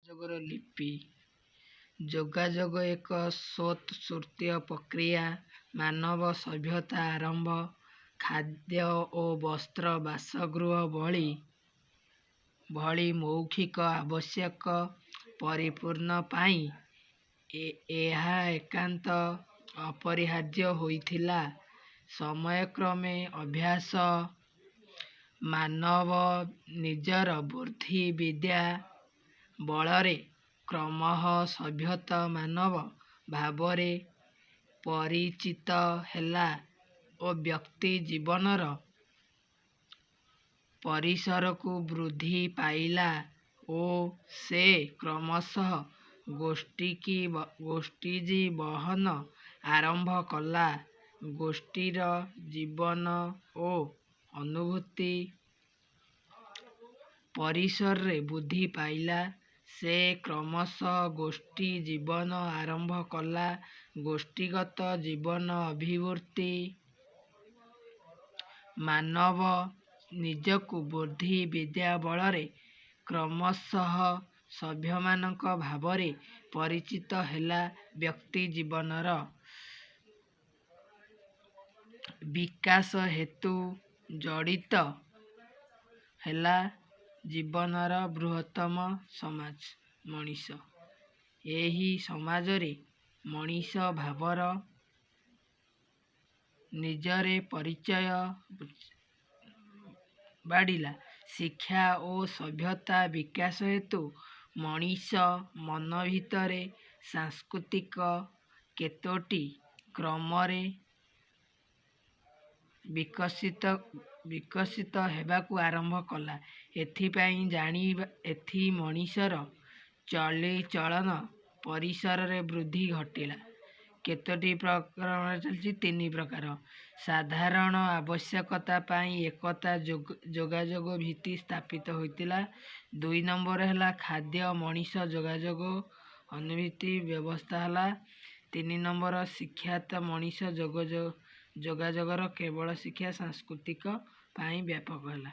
ଯୋଗାଯୋଗର ଲିପି। ଯୋଗାଯୋଗ ଏକ ସ୍ୱତଃସ୍ଫୂର୍ତ୍ତ ପ୍ରକ୍ରିୟା। ମାନବ ସଭ୍ୟତା ଆରମ୍ଭ ଖାଦ୍ୟ ଓ ବସ୍ତ୍ର ବାସଗୃହ ଭଳି ମୌଳିକ ଆବଶ୍ୟକ ପରିପୂର୍ଣ୍ଣ ପାଇଁ ଏହା ଏକାନ୍ତ ଅପରିହାର୍ଯ୍ୟ ହୋଇଥିଲା। ସମୟକ୍ରମେ ଅଭ୍ୟାସ ମାନବ ନିଜର ବୁଦ୍ଧି ବିଦ୍ୟା ବଳରେ କ୍ରମଶଃ ସଭ୍ୟତା ମାନବ ଭାବରେ ପରିଚିତ ହେଲା ଓ ବ୍ୟକ୍ତି ଜୀବନର ପରିସରକୁ ବୃଦ୍ଧି ପାଇଲା ଓ ସେ କ୍ରମଶଃ ଗୋଷ୍ଠୀଜୀବନ ଆରମ୍ଭ କଲା। ଗୋଷ୍ଠୀର ଜୀବନ ଓ ଅନୁଭୂତି ପରିସରରେ ବୃଦ୍ଧି ପାଇଲା। ସେ କ୍ରମଶଃ ଗୋଷ୍ଠୀ ଜୀବନ ଆରମ୍ଭ କଲା। ଗୋଷ୍ଠୀଗତ ଜୀବନ ଅଭିବୃଦ୍ଧି ମାନବ ନିଜକୁ ବୁଦ୍ଧି ବିଦ୍ୟା ବଳରେ କ୍ରମଶଃ ସଭ୍ୟମାନଙ୍କ ଭାବରେ ପରିଚିତ ହେଲା। ବ୍ୟକ୍ତି ଜୀବନର ବିକାଶ ହେତୁ ଜଡ଼ିତ ହେଲା ଜୀବନର ବୃହତ୍ତମ ସମାଜ ମଣିଷ। ଏହି ସମାଜରେ ମଣିଷ ଭାବର ନିଜରେ ପରିଚୟ ବାଢ଼ିଲା। ଶିକ୍ଷା ଓ ସଭ୍ୟତା ବିକାଶ ହେତୁ ମଣିଷ ମନ ଭିତରେ ସାଂସ୍କୃତିକ କେତୋଟି କ୍ରମରେ ବିକଶିତ ହେବାକୁ ଆରମ୍ଭ କଲା। ଏଥି ମଣିଷର ଚାଲିଚଳନ ପରିସରରେ ବୃଦ୍ଧି ଘଟିଲା। କେତୋଟି ପ୍ରକାର ତିନି ପ୍ରକାର। ସାଧାରଣ ଆବଶ୍ୟକତା ପାଇଁ ଏକତା ଯୋଗାଯୋଗ ଭିତ୍ତି ସ୍ଥାପିତ ହୋଇଥିଲା। 2 ନମ୍ବର ହେଲା ଖାଦ୍ୟ ମଣିଷ ଯୋଗାଯୋଗ ଅନୁଭୂତି ବ୍ୟବସ୍ଥା ହେଲା। 3 ନମ୍ବର ଶିକ୍ଷାତ ମଣିଷ ଯୋଗାଯୋଗର କେବଳ ଶିକ୍ଷା ସାଂସ୍କୃତିକ ପାଇଁ ବ୍ୟାପକ ହେଲା।